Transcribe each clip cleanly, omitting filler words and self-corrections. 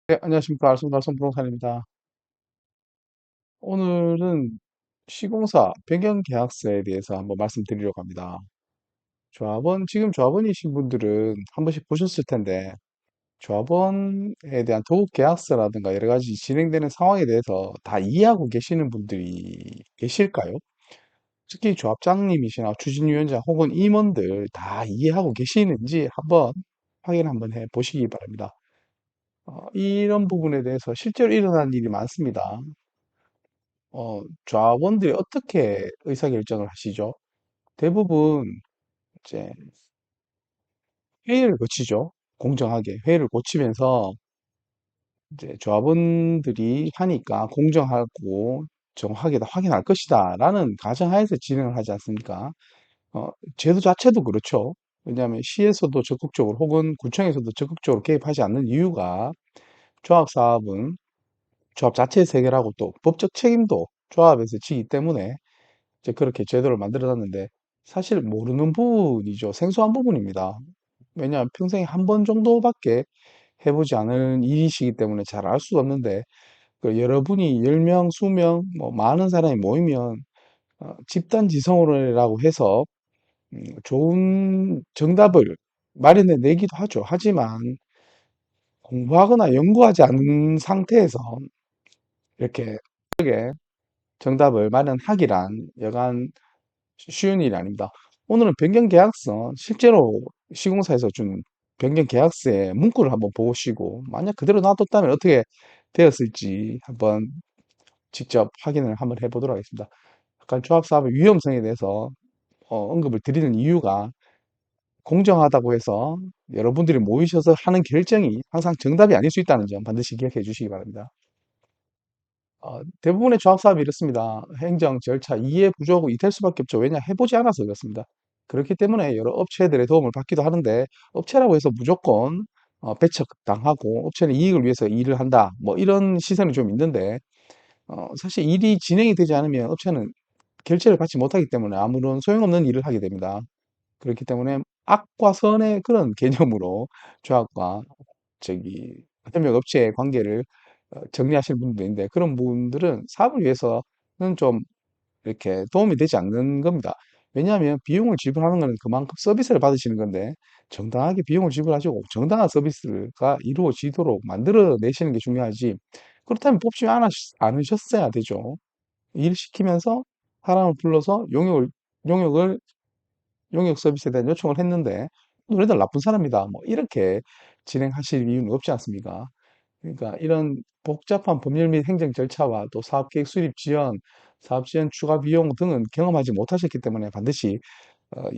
네, 안녕하십니까. 알쏭달쏭 부동산입니다. 오늘은 시공사 변경계약서에 대해서 한번 말씀드리려고 합니다. 지금 조합원이신 분들은 한 번씩 보셨을 텐데, 조합원에 대한 도급계약서라든가 여러 가지 진행되는 상황에 대해서 다 이해하고 계시는 분들이 계실까요? 특히 조합장님이시나 추진위원장 혹은 임원들 다 이해하고 계시는지 확인 한번 해 보시기 바랍니다. 이런 부분에 대해서 실제로 일어난 일이 많습니다. 좌원들이 어떻게 의사결정을 하시죠? 대부분 이제 회의를 거치죠. 공정하게 회의를 거치면서 이제 조합원들이 하니까 공정하고 정확하게 다 확인할 것이다라는 가정하에서 진행을 하지 않습니까? 어, 제도 자체도 그렇죠. 왜냐하면 시에서도 적극적으로 혹은 구청에서도 적극적으로 개입하지 않는 이유가 조합 사업은 조합 자체에서 해결하고 또 법적 책임도 조합에서 지기 때문에 이제 그렇게 제도를 만들어 놨는데 사실 모르는 부분이죠. 생소한 부분입니다. 왜냐하면 평생에 한 번 정도밖에 해보지 않은 일이시기 때문에 잘 알 수가 없는데 그 여러분이 10명, 20명, 뭐 많은 사람이 모이면 집단 지성으로라고 해서 좋은 정답을 마련해 내기도 하죠. 하지만 공부하거나 연구하지 않은 상태에서 이렇게 정답을 마련하기란 여간 쉬운 일이 아닙니다. 오늘은 변경계약서, 실제로 시공사에서 준 변경계약서의 문구를 한번 보시고, 만약 그대로 놔뒀다면 어떻게 되었을지 한번 직접 확인을 한번 해보도록 하겠습니다. 약간 조합사업의 위험성에 대해서 언급을 드리는 이유가 공정하다고 해서 여러분들이 모이셔서 하는 결정이 항상 정답이 아닐 수 있다는 점 반드시 기억해 주시기 바랍니다. 대부분의 조합사업이 이렇습니다. 행정 절차 이해 부족이 될 수밖에 없죠. 왜냐 해보지 않아서 그렇습니다. 그렇기 때문에 여러 업체들의 도움을 받기도 하는데 업체라고 해서 무조건 배척당하고 업체는 이익을 위해서 일을 한다. 뭐 이런 시선이 좀 있는데 사실 일이 진행이 되지 않으면 업체는 결제를 받지 못하기 때문에 아무런 소용없는 일을 하게 됩니다. 그렇기 때문에 악과 선의 그런 개념으로 조합과 저기 협력업체의 관계를 정리하시는 분도 있는데 그런 분들은 사업을 위해서는 좀 이렇게 도움이 되지 않는 겁니다. 왜냐하면 비용을 지불하는 것은 그만큼 서비스를 받으시는 건데 정당하게 비용을 지불하시고 정당한 서비스가 이루어지도록 만들어내시는 게 중요하지. 그렇다면 뽑지 않으셨어야 되죠. 일 시키면서 사람을 불러서 용역을 용역 서비스에 대한 요청을 했는데 너네들 나쁜 사람이다. 뭐 이렇게 진행하실 이유는 없지 않습니까? 그러니까 이런 복잡한 법률 및 행정 절차와 또 사업계획 수립 지연, 사업 지연 추가 비용 등은 경험하지 못하셨기 때문에 반드시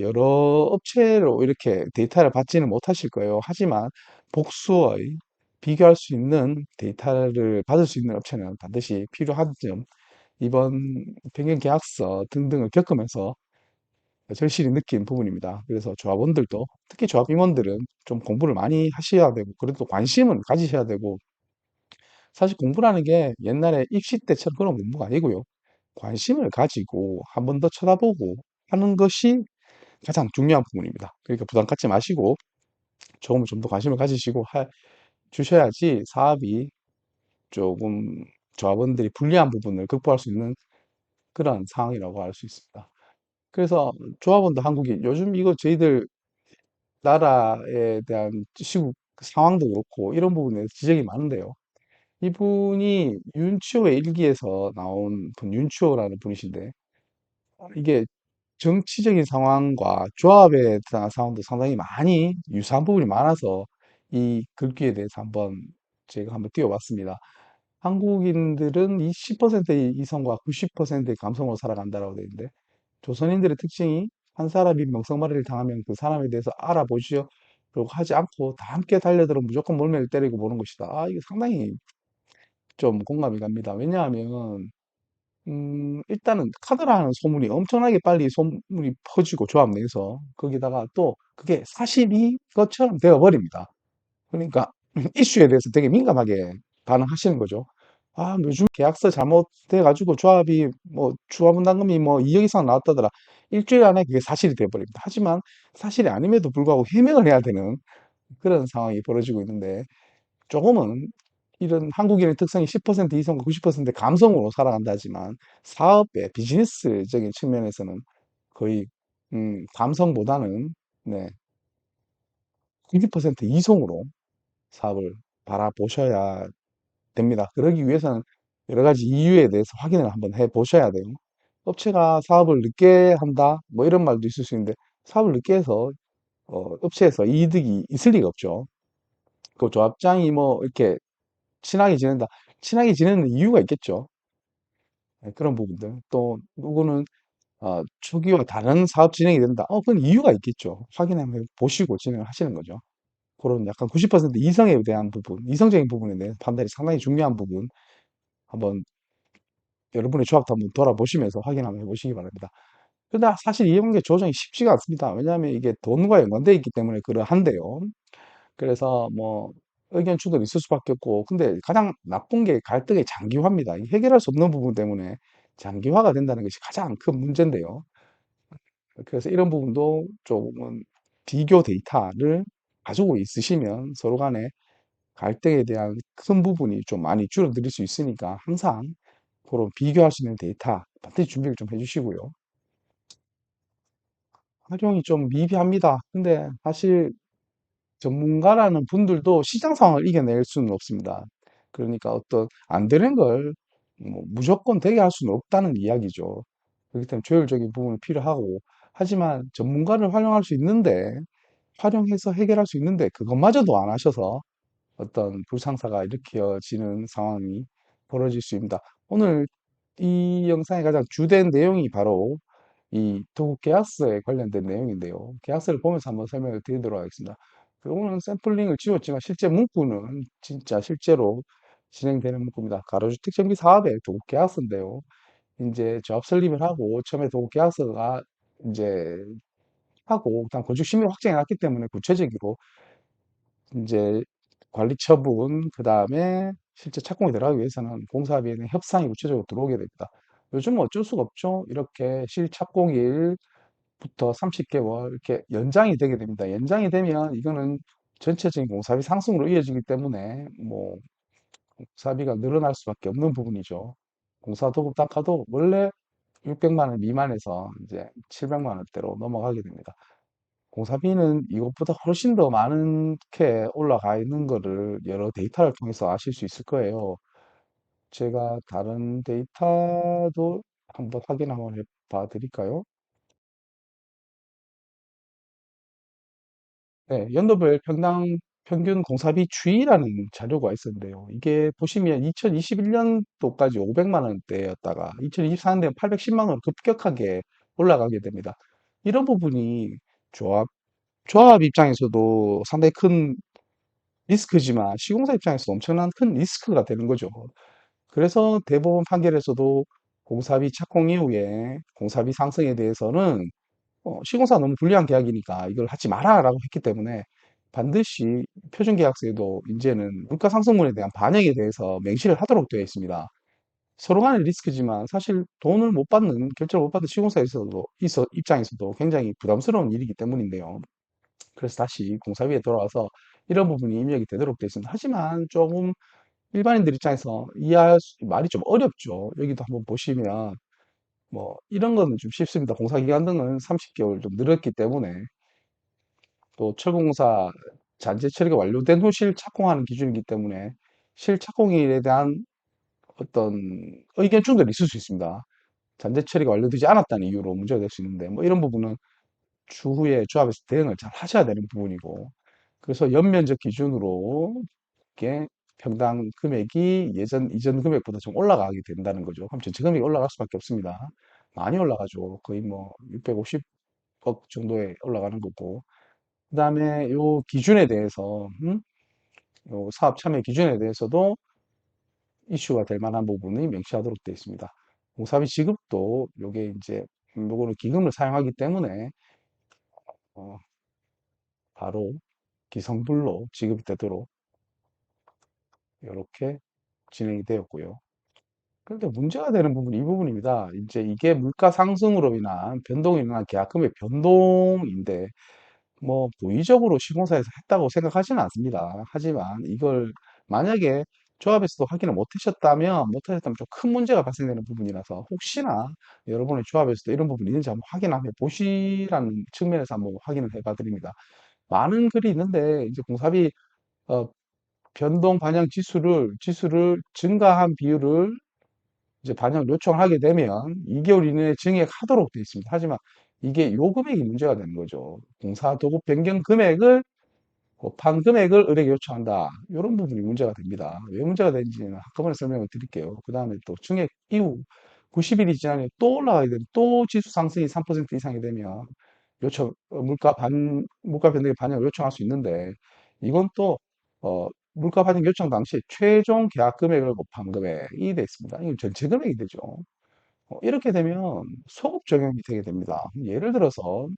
여러 업체로 이렇게 데이터를 받지는 못하실 거예요. 하지만 복수의 비교할 수 있는 데이터를 받을 수 있는 업체는 반드시 필요한 점, 이번 변경 계약서 등등을 겪으면서 절실히 느낀 부분입니다. 그래서 조합원들도 특히 조합 임원들은 좀 공부를 많이 하셔야 되고 그래도 관심은 가지셔야 되고 사실 공부라는 게 옛날에 입시 때처럼 그런 공부가 아니고요. 관심을 가지고 한 번 더 쳐다보고 하는 것이 가장 중요한 부분입니다. 그러니까 부담 갖지 마시고 조금 좀 더 관심을 가지시고 주셔야지 사업이 조금 조합원들이 불리한 부분을 극복할 수 있는 그런 상황이라고 할 수 있습니다. 그래서 조합원도 한국인, 요즘 이거 저희들 나라에 대한 시국 상황도 그렇고 이런 부분에 지적이 많은데요. 이분이 윤치호의 일기에서 나온 분, 윤치호라는 분이신데, 이게 정치적인 상황과 조합에 대한 상황도 상당히 많이 유사한 부분이 많아서 이 글귀에 대해서 제가 한번 띄워봤습니다. 한국인들은 이 10%의 이성과 90%의 감성으로 살아간다라고 되어 있는데, 조선인들의 특징이 한 사람이 명성말이를 당하면 그 사람에 대해서 알아보시오. 그리고 하지 않고 다 함께 달려들어 무조건 몰매를 때리고 보는 것이다. 이게 상당히 좀 공감이 갑니다. 왜냐하면 일단은 카드라는 소문이 엄청나게 빨리 소문이 퍼지고 조합 내에서 거기다가 또 그게 사실이 것처럼 되어 버립니다. 그러니까 이슈에 대해서 되게 민감하게 반응하시는 거죠. 요즘 계약서 잘못돼 가지고 조합이 뭐 주화분담금이 뭐 2억 이상 나왔다더라. 일주일 안에 그게 사실이 돼 버립니다. 하지만 사실이 아님에도 불구하고 해명을 해야 되는 그런 상황이 벌어지고 있는데 조금은 이런 한국인의 특성이 10% 이성과 90% 감성으로 살아간다 하지만 사업의 비즈니스적인 측면에서는 거의 감성보다는 네, 90% 이성으로 사업을 바라보셔야 됩니다. 그러기 위해서는 여러 가지 이유에 대해서 확인을 한번 해 보셔야 돼요. 업체가 사업을 늦게 한다, 뭐 이런 말도 있을 수 있는데 사업을 늦게 해서 업체에서 이득이 있을 리가 없죠. 그 조합장이 뭐 이렇게 친하게 지낸다. 친하게 지내는 이유가 있겠죠. 네, 그런 부분들. 또 누구는 초기와 다른 사업 진행이 된다. 그건 이유가 있겠죠. 확인해 보시고 진행을 하시는 거죠. 그런 약간 90% 이성에 대한 부분, 이성적인 부분에 대한 판단이 상당히 중요한 부분, 한번 여러분의 조합도 한번 돌아보시면서 확인 한번 해보시기 바랍니다. 근데 사실 이해관계 조정이 쉽지가 않습니다. 왜냐하면 이게 돈과 연관되어 있기 때문에 그러한데요. 그래서 뭐 의견 충돌이 있을 수밖에 없고, 근데 가장 나쁜 게 갈등의 장기화입니다. 이 해결할 수 없는 부분 때문에 장기화가 된다는 것이 가장 큰 문제인데요. 그래서 이런 부분도 조금은 비교 데이터를 가지고 있으시면 서로 간에 갈등에 대한 큰 부분이 좀 많이 줄어들 수 있으니까 항상 그런 비교할 수 있는 데이터 반드시 준비를 좀 해주시고요. 활용이 좀 미비합니다. 근데 사실 전문가라는 분들도 시장 상황을 이겨낼 수는 없습니다. 그러니까 어떤 안 되는 걸 뭐 무조건 되게 할 수는 없다는 이야기죠. 그렇기 때문에 조율적인 부분이 필요하고, 하지만 전문가를 활용할 수 있는데, 활용해서 해결할 수 있는데, 그것마저도 안 하셔서 어떤 불상사가 일으켜지는 상황이 벌어질 수 있습니다. 오늘 이 영상의 가장 주된 내용이 바로 이 도국 계약서에 관련된 내용인데요. 계약서를 보면서 한번 설명을 드리도록 하겠습니다. 오늘 샘플링을 지웠지만 실제 문구는 진짜 실제로 진행되는 문구입니다. 가로주택 정비 사업의 도국 계약서인데요. 이제 조합 설립을 하고 처음에 도국 계약서가 이제 하고 그다음 건축 심의 확정해 놨기 때문에 구체적으로 이제 관리 처분, 그 다음에 실제 착공이 들어가기 위해서는 공사비에는 협상이 구체적으로 들어오게 됩니다. 요즘은 어쩔 수가 없죠. 이렇게 실착공일부터 30개월 이렇게 연장이 되게 됩니다. 연장이 되면 이거는 전체적인 공사비 상승으로 이어지기 때문에 뭐 공사비가 늘어날 수밖에 없는 부분이죠. 공사도급 단가도 원래 600만 원 미만에서 이제 700만 원대로 넘어가게 됩니다. 공사비는 이것보다 훨씬 더 많게 올라가 있는 거를 여러 데이터를 통해서 아실 수 있을 거예요. 제가 다른 데이터도 한번 확인 한번 해봐 드릴까요? 네, 연도별 평균 공사비 추이라는 자료가 있었는데요. 이게 보시면 2021년도까지 500만 원대였다가 2024년도에 810만 원 급격하게 올라가게 됩니다. 이런 부분이 조합, 조합 입장에서도 상당히 큰 리스크지만 시공사 입장에서 엄청난 큰 리스크가 되는 거죠. 그래서 대법원 판결에서도 공사비 착공 이후에 공사비 상승에 대해서는 시공사가 너무 불리한 계약이니까 이걸 하지 마라라고 했기 때문에 반드시 표준계약서에도 이제는 물가 상승분에 대한 반영에 대해서 명시를 하도록 되어 있습니다. 서로 간의 리스크지만 사실 돈을 못 받는, 결제를 못 받는 시공사에서도, 입장에서도 굉장히 부담스러운 일이기 때문인데요. 그래서 다시 공사비에 돌아와서 이런 부분이 입력이 되도록 되어 있습니다. 하지만 조금 일반인들 입장에서 말이 좀 어렵죠. 여기도 한번 보시면 뭐 이런 거는 좀 쉽습니다. 공사기간 등은 30개월 좀 늘었기 때문에 또 철공사 잔재 처리가 완료된 후 실착공하는 기준이기 때문에 실착공일에 대한 어떤 의견 충돌이 있을 수 있습니다. 잔재 처리가 완료되지 않았다는 이유로 문제가 될 수 있는데 뭐 이런 부분은 추후에 조합에서 대응을 잘 하셔야 되는 부분이고, 그래서 연면적 기준으로 이게 평당 금액이 이전 금액보다 좀 올라가게 된다는 거죠. 그럼 전체 금액이 올라갈 수밖에 없습니다. 많이 올라가죠. 거의 뭐 650억 정도에 올라가는 거고. 그다음에 요 기준에 대해서 요 사업 참여 기준에 대해서도 이슈가 될 만한 부분이 명시하도록 되어 있습니다. 공사비 지급도 요게 이제 요거는 기금을 사용하기 때문에 어, 바로 기성불로 지급이 되도록 이렇게 진행이 되었고요. 그런데 문제가 되는 부분이 이 부분입니다. 이제 이게 물가 상승으로 인한 변동이 일어난 계약금의 변동인데, 뭐 고의적으로 시공사에서 했다고 생각하지는 않습니다. 하지만 이걸 만약에 조합에서도 확인을 못하셨다면 좀 큰 문제가 발생되는 부분이라서 혹시나 여러분의 조합에서도 이런 부분이 있는지 한번 확인 한번 보시라는 측면에서 한번 확인을 해봐 드립니다. 많은 글이 있는데 이제 공사비 어, 변동 반영 지수를 증가한 비율을 이제 반영 요청을 하게 되면 2개월 이내에 증액하도록 되어 있습니다. 하지만 이게 요 금액이 문제가 되는 거죠. 공사 도급 변경 금액을 곱한 금액을 의뢰에 요청한다. 이런 부분이 문제가 됩니다. 왜 문제가 되는지는 한꺼번에 설명을 드릴게요. 그 다음에 또 증액 이후 90일이 지나면 또 올라가야 되는 또 지수 상승이 3% 이상이 되면 물가 변동의 반영을 요청할 수 있는데 이건 또 물가 반영 요청 당시 최종 계약 금액을 곱한 금액이 돼 있습니다. 이건 전체 금액이 되죠. 이렇게 되면 소급 적용이 되게 됩니다. 예를 들어서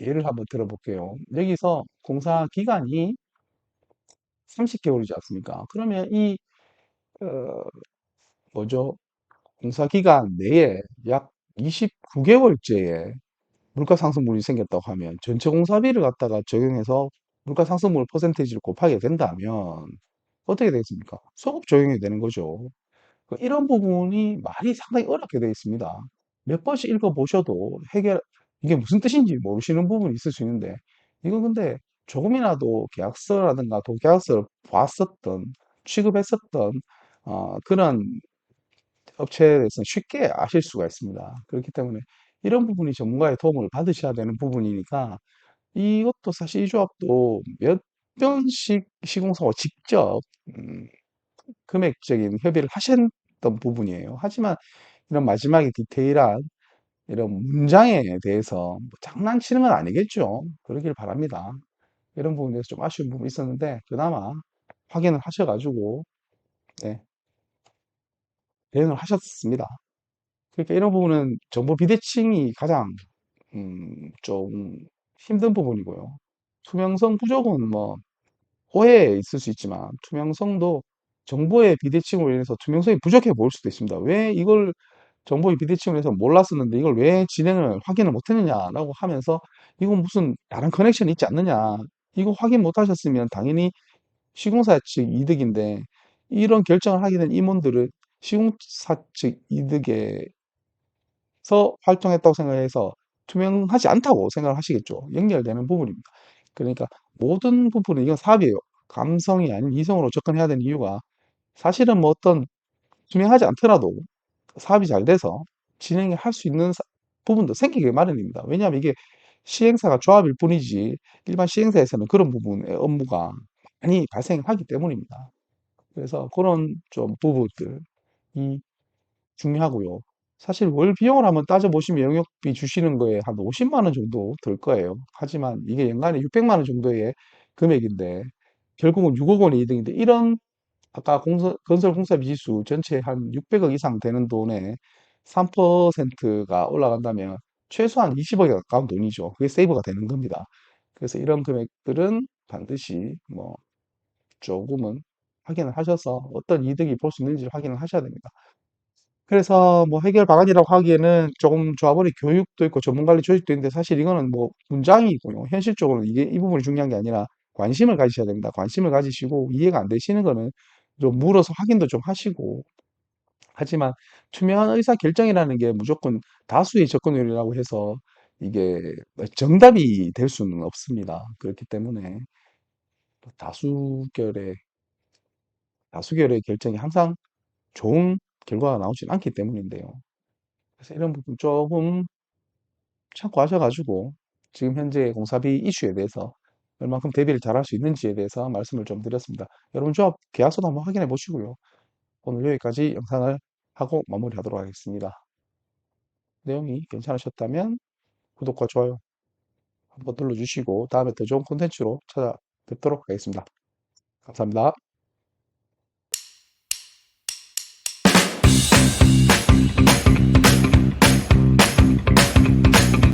예를 한번 들어볼게요. 여기서 공사 기간이 30개월이지 않습니까? 그러면 어, 뭐죠? 공사 기간 내에 약 29개월째에 물가 상승분이 생겼다고 하면 전체 공사비를 갖다가 적용해서 물가 상승분 퍼센테이지를 곱하게 된다면 어떻게 되겠습니까? 소급 적용이 되는 거죠. 이런 부분이 말이 상당히 어렵게 되어 있습니다. 몇 번씩 읽어보셔도 이게 무슨 뜻인지 모르시는 부분이 있을 수 있는데, 이건 근데 조금이라도 계약서라든가 도계약서를 봤었던, 취급했었던, 그런 업체에 대해서는 쉽게 아실 수가 있습니다. 그렇기 때문에 이런 부분이 전문가의 도움을 받으셔야 되는 부분이니까, 이것도 사실 이 조합도 몇 번씩 시공사와 직접, 음, 금액적인 협의를 하셨던 부분이에요. 하지만 이런 마지막에 디테일한 이런 문장에 대해서 뭐 장난치는 건 아니겠죠. 그러길 바랍니다. 이런 부분에 대해서 좀 아쉬운 부분이 있었는데 그나마 확인을 하셔가지고 네, 대응을 하셨습니다. 그러니까 이런 부분은 정보 비대칭이 가장 좀 힘든 부분이고요. 투명성 부족은 뭐 오해에 있을 수 있지만 투명성도 정보의 비대칭으로 인해서 투명성이 부족해 보일 수도 있습니다. 왜 이걸 정보의 비대칭으로 해서 몰랐었는데 이걸 왜 진행을 확인을 못했느냐라고 하면서 이건 무슨 다른 커넥션이 있지 않느냐. 이거 확인 못하셨으면 당연히 시공사 측 이득인데 이런 결정을 하게 된 임원들은 시공사 측 이득에서 활동했다고 생각해서 투명하지 않다고 생각을 하시겠죠. 연결되는 부분입니다. 그러니까 모든 부분은 이건 사업이에요. 감성이 아닌 이성으로 접근해야 되는 이유가 사실은 뭐 어떤 투명하지 않더라도 사업이 잘 돼서 진행을 할 수 있는 부분도 생기기 마련입니다. 왜냐하면 이게 시행사가 조합일 뿐이지 일반 시행사에서는 그런 부분의 업무가 많이 발생하기 때문입니다. 그래서 그런 좀 부분들이 중요하고요. 사실 월 비용을 한번 따져보시면 영역비 주시는 거에 한 50만 원 정도 들 거예요. 하지만 이게 연간에 600만 원 정도의 금액인데 결국은 6억 원의 이득인데 이런 아까 건설 공사비 지수 전체 한 600억 이상 되는 돈에 3%가 올라간다면 최소한 20억에 가까운 돈이죠. 그게 세이브가 되는 겁니다. 그래서 이런 금액들은 반드시 뭐 조금은 확인을 하셔서 어떤 이득이 볼 수 있는지 확인을 하셔야 됩니다. 그래서 뭐 해결 방안이라고 하기에는 조금 조합원의 교육도 있고 전문관리 조직도 있는데 사실 이거는 뭐 문장이고요. 현실적으로는 이게 이 부분이 중요한 게 아니라 관심을 가지셔야 됩니다. 관심을 가지시고 이해가 안 되시는 거는 좀 물어서 확인도 좀 하시고 하지만 투명한 의사 결정이라는 게 무조건 다수의 접근율이라고 해서 이게 정답이 될 수는 없습니다. 그렇기 때문에 다수결의 다수결의 결정이 항상 좋은 결과가 나오진 않기 때문인데요. 그래서 이런 부분 조금 참고하셔가지고 지금 현재 공사비 이슈에 대해서 얼만큼 대비를 잘할 수 있는지에 대해서 말씀을 좀 드렸습니다. 여러분 조합 계약서도 한번 확인해 보시고요. 오늘 여기까지 영상을 하고 마무리하도록 하겠습니다. 내용이 괜찮으셨다면 구독과 좋아요 한번 눌러주시고 다음에 더 좋은 콘텐츠로 찾아뵙도록 하겠습니다. 감사합니다.